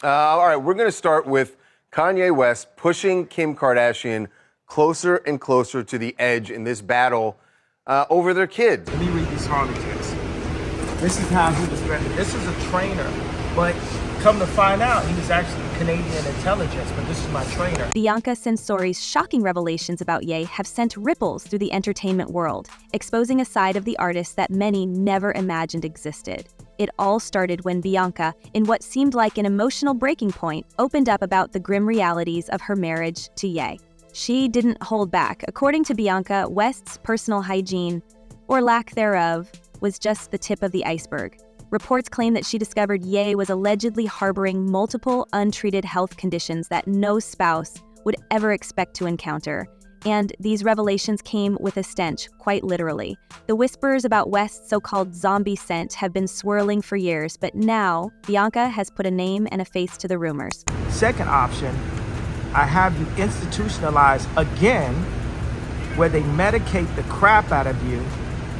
All right, we're going to start with Kanye West pushing Kim Kardashian closer and closer to the edge in this battle over their kids. Let me read these harlequins. This is how he was written. This is a trainer, but come to find out, he was actually Canadian intelligence, but this is my trainer. Bianca Censori's shocking revelations about Ye have sent ripples through the entertainment world, exposing a side of the artist that many never imagined existed. It all started when Bianca, in what seemed like an emotional breaking point, opened up about the grim realities of her marriage to Ye. She didn't hold back. According to Bianca, West's personal hygiene, or lack thereof, was just the tip of the iceberg. Reports claim that she discovered Ye was allegedly harboring multiple untreated health conditions that no spouse would ever expect to encounter. And these revelations came with a stench, quite literally. The whispers about West's so-called zombie scent have been swirling for years, but now Bianca has put a name and a face to the rumors. Second option, I have you institutionalized again, where they medicate the crap out of you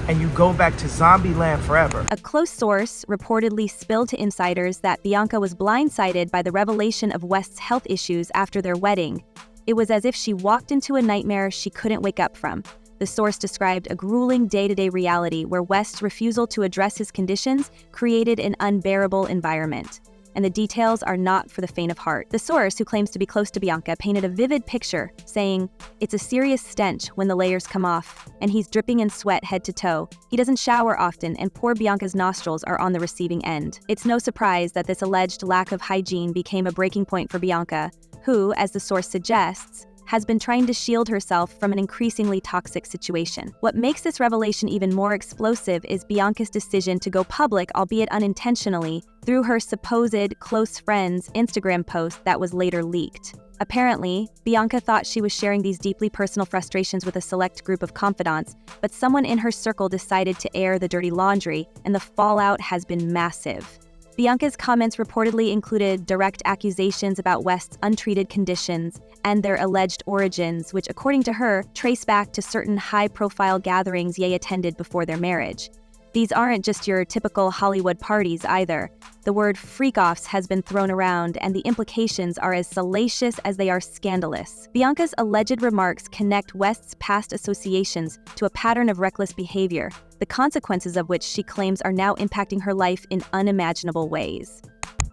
and you go back to zombie land forever. A close source reportedly spilled to insiders that Bianca was blindsided by the revelation of West's health issues after their wedding. It was as if she walked into a nightmare she couldn't wake up from. The source described a grueling day-to-day reality where West's refusal to address his conditions created an unbearable environment. And the details are not for the faint of heart. The source, who claims to be close to Bianca, painted a vivid picture, saying, "It's a serious stench when the layers come off, and he's dripping in sweat head to toe. He doesn't shower often, and poor Bianca's nostrils are on the receiving end." It's no surprise that this alleged lack of hygiene became a breaking point for Bianca, who, as the source suggests, has been trying to shield herself from an increasingly toxic situation. What makes this revelation even more explosive is Bianca's decision to go public, albeit unintentionally, through her supposed close friend's Instagram post that was later leaked. Apparently, Bianca thought she was sharing these deeply personal frustrations with a select group of confidants, but someone in her circle decided to air the dirty laundry, and the fallout has been massive. Bianca's comments reportedly included direct accusations about West's untreated conditions and their alleged origins, which, according to her, trace back to certain high-profile gatherings Ye attended before their marriage. These aren't just your typical Hollywood parties either. The word freak-offs has been thrown around, and the implications are as salacious as they are scandalous. Bianca's alleged remarks connect West's past associations to a pattern of reckless behavior, the consequences of which she claims are now impacting her life in unimaginable ways.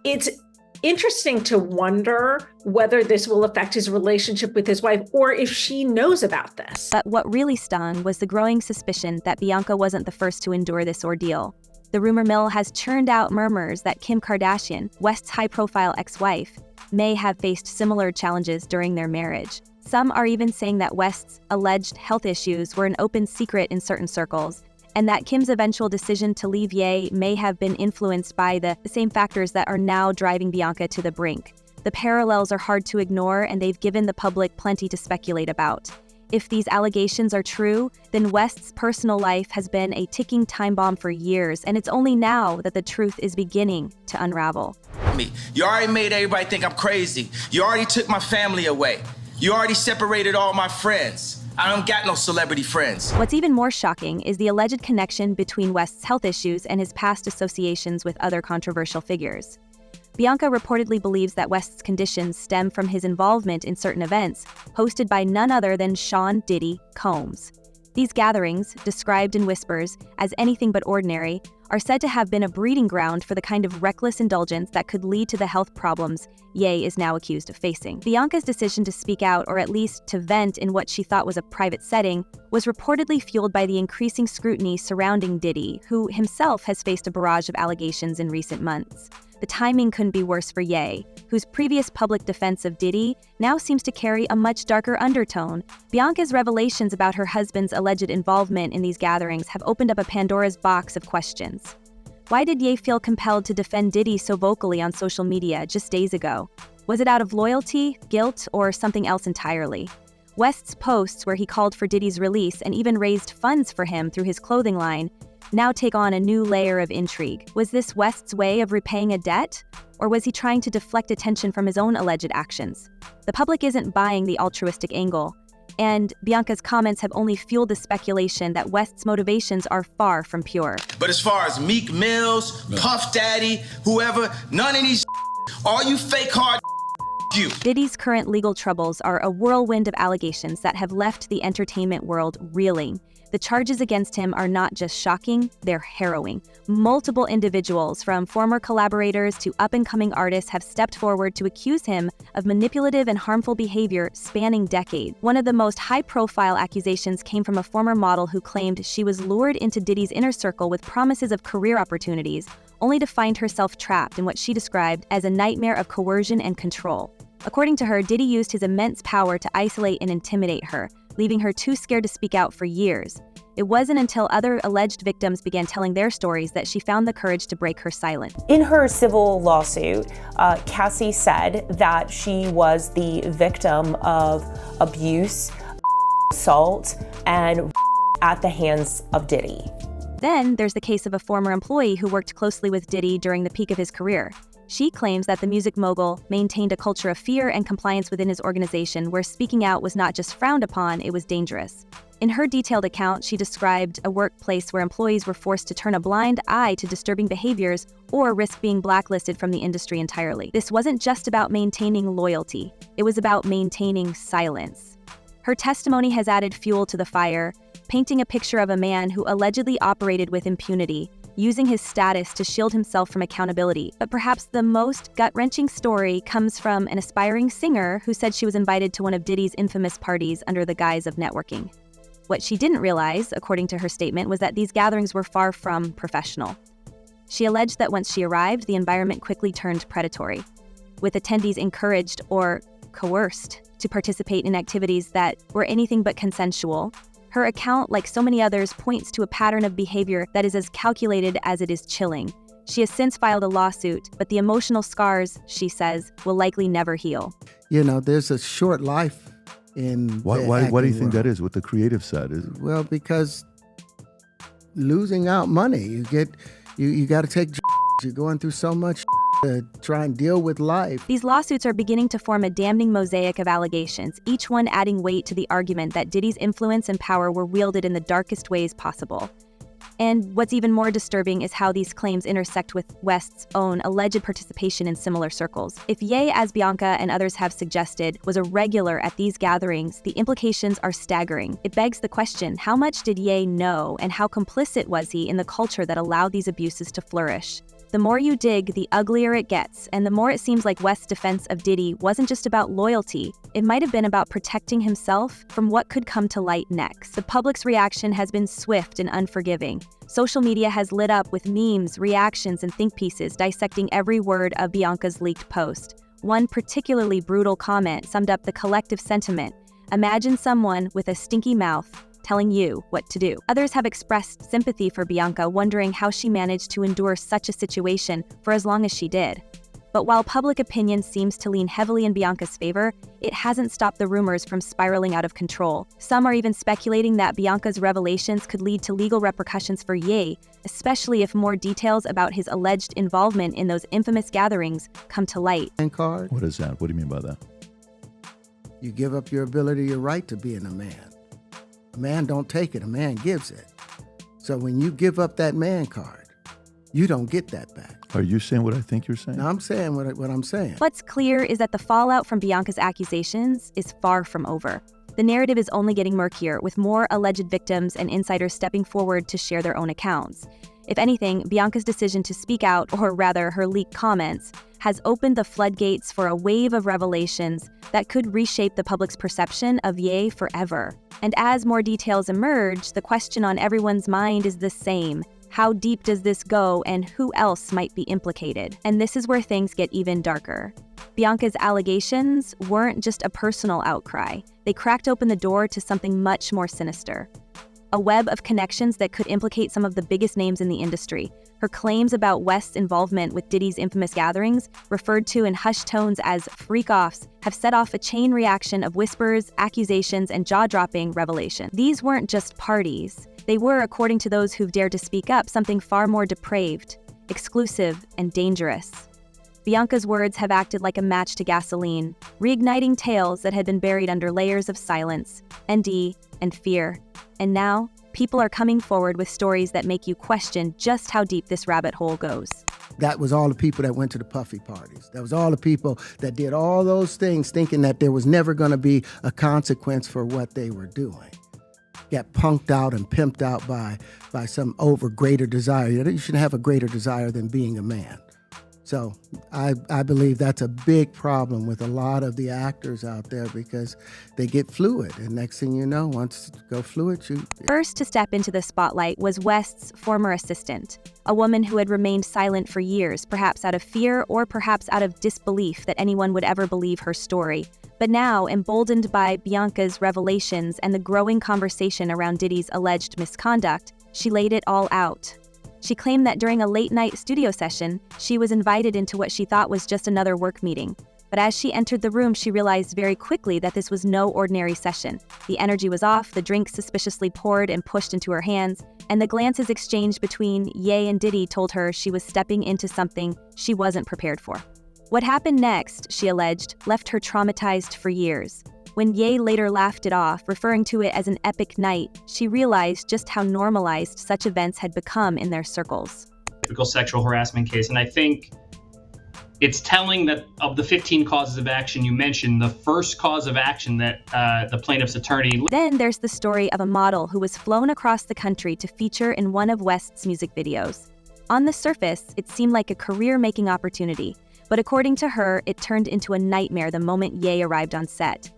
It's interesting to wonder whether this will affect his relationship with his wife or if she knows about this. But what really stung was the growing suspicion that Bianca wasn't the first to endure this ordeal. The rumor mill has churned out murmurs that Kim Kardashian, West's high-profile ex-wife, may have faced similar challenges during their marriage. Some are even saying that West's alleged health issues were an open secret in certain circles, and that Kim's eventual decision to leave Ye may have been influenced by the same factors that are now driving Bianca to the brink. The parallels are hard to ignore, and they've given the public plenty to speculate about. If these allegations are true, then West's personal life has been a ticking time bomb for years, and it's only now that the truth is beginning to unravel. You already made everybody think I'm crazy. You already took my family away. You already separated all my friends. I don't got no celebrity friends. What's even more shocking is the alleged connection between West's health issues and his past associations with other controversial figures. Bianca reportedly believes that West's conditions stem from his involvement in certain events, hosted by none other than Sean Diddy Combs. These gatherings, described in whispers as anything but ordinary, are said to have been a breeding ground for the kind of reckless indulgence that could lead to the health problems Ye is now accused of facing. Bianca's decision to speak out, or at least to vent in what she thought was a private setting, was reportedly fueled by the increasing scrutiny surrounding Diddy, who himself has faced a barrage of allegations in recent months. The timing couldn't be worse for Ye, whose previous public defense of Diddy now seems to carry a much darker undertone. Bianca's revelations about her husband's alleged involvement in these gatherings have opened up a Pandora's box of questions. Why did Ye feel compelled to defend Diddy so vocally on social media just days ago? Was it out of loyalty, guilt, or something else entirely? West's posts, where he called for Diddy's release and even raised funds for him through his clothing line, now take on a new layer of intrigue. Was this West's way of repaying a debt? Or was he trying to deflect attention from his own alleged actions? The public isn't buying the altruistic angle, and Bianca's comments have only fueled the speculation that West's motivations are far from pure. But as far as Meek Mills, Puff Daddy, whoever, none of these All you fake hard you. Diddy's current legal troubles are a whirlwind of allegations that have left the entertainment world reeling. The charges against him are not just shocking, they're harrowing. Multiple individuals, from former collaborators to up-and-coming artists, have stepped forward to accuse him of manipulative and harmful behavior spanning decades. One of the most high-profile accusations came from a former model who claimed she was lured into Diddy's inner circle with promises of career opportunities, only to find herself trapped in what she described as a nightmare of coercion and control. According to her, Diddy used his immense power to isolate and intimidate her, leaving her too scared to speak out for years. It wasn't until other alleged victims began telling their stories that she found the courage to break her silence. In her civil lawsuit, Cassie said that she was the victim of abuse, assault, and at the hands of Diddy. Then there's the case of a former employee who worked closely with Diddy during the peak of his career. She claims that the music mogul maintained a culture of fear and compliance within his organization, where speaking out was not just frowned upon, it was dangerous. In her detailed account, she described a workplace where employees were forced to turn a blind eye to disturbing behaviors or risk being blacklisted from the industry entirely. This wasn't just about maintaining loyalty, it was about maintaining silence. Her testimony has added fuel to the fire, painting a picture of a man who allegedly operated with impunity, using his status to shield himself from accountability. But perhaps the most gut-wrenching story comes from an aspiring singer who said she was invited to one of Diddy's infamous parties under the guise of networking. What she didn't realize, according to her statement, was that these gatherings were far from professional. She alleged that once she arrived, the environment quickly turned predatory, with attendees encouraged or coerced to participate in activities that were anything but consensual. Her account, like so many others, points to a pattern of behavior that is as calculated as it is chilling. She has since filed a lawsuit, but the emotional scars, she says, will likely never heal. You know, there's a short life in Why do you think that is, what the creative side is? Well, because losing out money, you got to take you're going through so much to try and deal with life. These lawsuits are beginning to form a damning mosaic of allegations, each one adding weight to the argument that Diddy's influence and power were wielded in the darkest ways possible. And what's even more disturbing is how these claims intersect with West's own alleged participation in similar circles. If Ye, as Bianca and others have suggested, was a regular at these gatherings, the implications are staggering. It begs the question, how much did Ye know, and how complicit was he in the culture that allowed these abuses to flourish? The more you dig, the uglier it gets, and the more it seems like West's defense of Diddy wasn't just about loyalty. It might have been about protecting himself from what could come to light next. The public's reaction has been swift and unforgiving. Social media has lit up with memes, reactions, and think pieces dissecting every word of Bianca's leaked post. One particularly brutal comment summed up the collective sentiment. Imagine someone with a stinky mouth telling you what to do. Others have expressed sympathy for Bianca, wondering how she managed to endure such a situation for as long as she did. But while public opinion seems to lean heavily in Bianca's favor, it hasn't stopped the rumors from spiraling out of control. Some are even speculating that Bianca's revelations could lead to legal repercussions for Ye, especially if more details about his alleged involvement in those infamous gatherings come to light. Card. What is that? What do you mean by that? You give up your ability, your right to being a man. A man don't take it, a man gives it. So when you give up that man card, you don't get that back. Are you saying what I think you're saying? Now, I'm saying what I'm saying. What's clear is that the fallout from Bianca's accusations is far from over. The narrative is only getting murkier, with more alleged victims and insiders stepping forward to share their own accounts. If anything, Bianca's decision to speak out, or rather her leaked comments, has opened the floodgates for a wave of revelations that could reshape the public's perception of Ye forever. And as more details emerge, the question on everyone's mind is the same. How deep does this go, and who else might be implicated? And this is where things get even darker. Bianca's allegations weren't just a personal outcry. They cracked open the door to something much more sinister. A web of connections that could implicate some of the biggest names in the industry. Her claims about West's involvement with Diddy's infamous gatherings, referred to in hushed tones as freak-offs, have set off a chain reaction of whispers, accusations, and jaw-dropping revelations. These weren't just parties. They were, according to those who've dared to speak up, something far more depraved, exclusive, and dangerous. Bianca's words have acted like a match to gasoline, reigniting tales that had been buried under layers of silence, and fear. And now, people are coming forward with stories that make you question just how deep this rabbit hole goes. That was all the people that went to the puffy parties. That was all the people that did all those things thinking that there was never going to be a consequence for what they were doing. Got punked out and pimped out by some greater desire. You shouldn't have a greater desire than being a man. So I believe that's a big problem with a lot of the actors out there because they get fluid. And next thing you know, once you go fluid, First to step into the spotlight was West's former assistant, a woman who had remained silent for years, perhaps out of fear or perhaps out of disbelief that anyone would ever believe her story. But now, emboldened by Bianca's revelations and the growing conversation around Diddy's alleged misconduct, she laid it all out. She claimed that during a late-night studio session, she was invited into what she thought was just another work meeting. But as she entered the room, she realized very quickly that this was no ordinary session. The energy was off, the drinks suspiciously poured and pushed into her hands, and the glances exchanged between Ye and Diddy told her she was stepping into something she wasn't prepared for. What happened next, she alleged, left her traumatized for years. When Ye later laughed it off, referring to it as an epic night, she realized just how normalized such events had become in their circles. Typical sexual harassment case, and I think it's telling that of the 15 causes of action you mentioned, the first cause of action that the plaintiff's attorney... Then there's the story of a model who was flown across the country to feature in one of West's music videos. On the surface, it seemed like a career-making opportunity, but according to her, it turned into a nightmare the moment Ye arrived on set.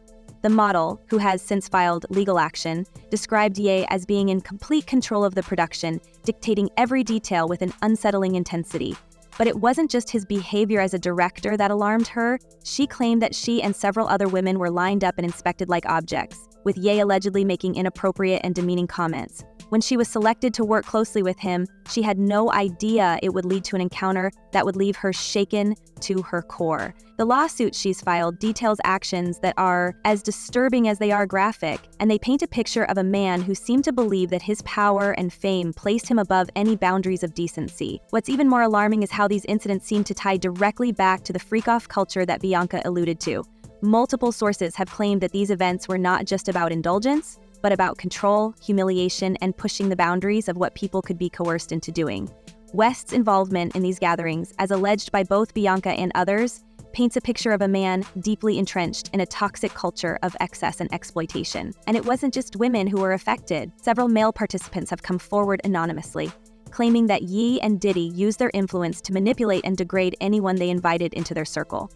The model, who has since filed legal action, described Ye as being in complete control of the production, dictating every detail with an unsettling intensity. But it wasn't just his behavior as a director that alarmed her. She claimed that she and several other women were lined up and inspected like objects, with Ye allegedly making inappropriate and demeaning comments. When she was selected to work closely with him, she had no idea it would lead to an encounter that would leave her shaken to her core. The lawsuit she's filed details actions that are as disturbing as they are graphic, and they paint a picture of a man who seemed to believe that his power and fame placed him above any boundaries of decency. What's even more alarming is how these incidents seem to tie directly back to the freak-off culture that Bianca alluded to. Multiple sources have claimed that these events were not just about indulgence, but about control, humiliation, and pushing the boundaries of what people could be coerced into doing. West's involvement in these gatherings, as alleged by both Bianca and others, paints a picture of a man deeply entrenched in a toxic culture of excess and exploitation. And it wasn't just women who were affected. Several male participants have come forward anonymously, claiming that Ye and Diddy used their influence to manipulate and degrade anyone they invited into their circle.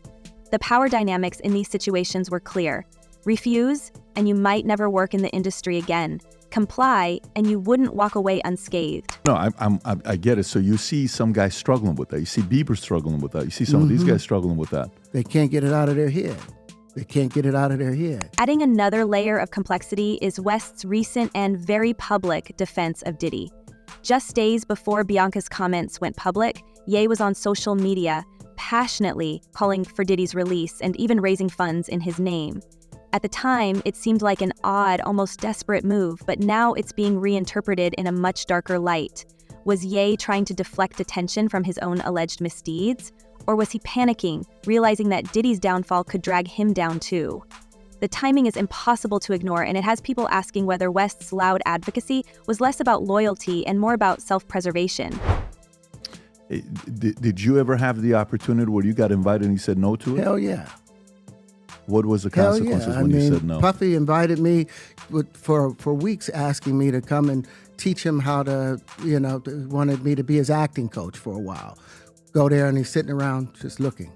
The power dynamics in these situations were clear. Refuse, and you might never work in the industry again. Comply, and you wouldn't walk away unscathed. No, I get it. So you see some guys struggling with that. You see Bieber struggling with that. You see some of these guys struggling with that. They can't get it out of their head. They can't get it out of their head. Adding another layer of complexity is West's recent and very public defense of Diddy. Just days before Bianca's comments went public, Ye was on social media, passionately calling for Diddy's release and even raising funds in his name. At the time, it seemed like an odd, almost desperate move, but now it's being reinterpreted in a much darker light. Was Ye trying to deflect attention from his own alleged misdeeds? Or was he panicking, realizing that Diddy's downfall could drag him down too? The timing is impossible to ignore, and it has people asking whether West's loud advocacy was less about loyalty and more about self-preservation. Did you ever have the opportunity where you got invited and you said no to it? Hell yeah. What was the consequences when you said no? Puffy invited me for weeks, asking me to come and teach him how to, wanted me to be his acting coach for a while. Go there and he's sitting around just looking.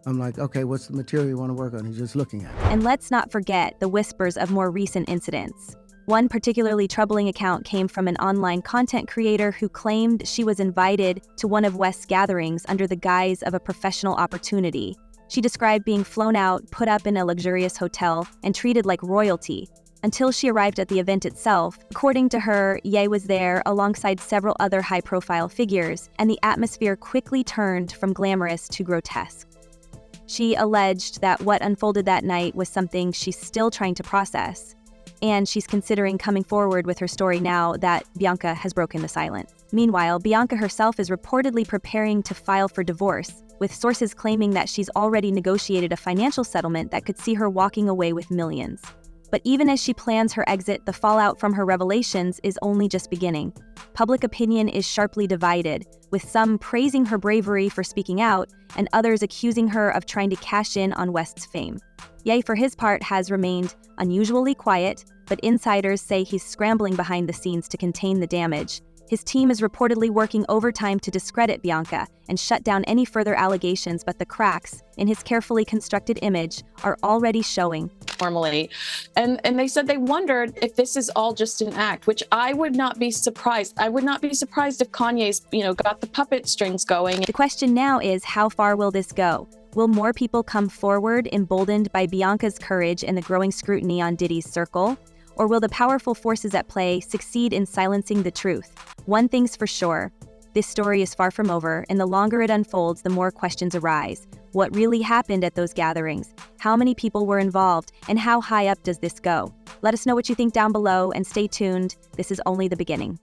I'm like, okay, what's the material you want to work on? He's just looking at it. And let's not forget the whispers of more recent incidents. One particularly troubling account came from an online content creator who claimed she was invited to one of West's gatherings under the guise of a professional opportunity. She described being flown out, put up in a luxurious hotel, and treated like royalty, until she arrived at the event itself. According to her, Ye was there alongside several other high-profile figures, and the atmosphere quickly turned from glamorous to grotesque. She alleged that what unfolded that night was something she's still trying to process, and she's considering coming forward with her story now that Bianca has broken the silence. Meanwhile, Bianca herself is reportedly preparing to file for divorce, with sources claiming that she's already negotiated a financial settlement that could see her walking away with millions. But even as she plans her exit, the fallout from her revelations is only just beginning. Public opinion is sharply divided, with some praising her bravery for speaking out and others accusing her of trying to cash in on West's fame. Ye, for his part, has remained unusually quiet, but insiders say he's scrambling behind the scenes to contain the damage. His team is reportedly working overtime to discredit Bianca and shut down any further allegations, but the cracks in his carefully constructed image are already showing. Formally. And they said they wondered if this is all just an act, which I would not be surprised. I would not be surprised if Kanye's, got the puppet strings going. The question now is, how far will this go? Will more people come forward, emboldened by Bianca's courage and the growing scrutiny on Diddy's circle? Or will the powerful forces at play succeed in silencing the truth? One thing's for sure, this story is far from over, and the longer it unfolds, the more questions arise. What really happened at those gatherings? How many people were involved? And how high up does this go? Let us know what you think down below, and stay tuned. This is only the beginning.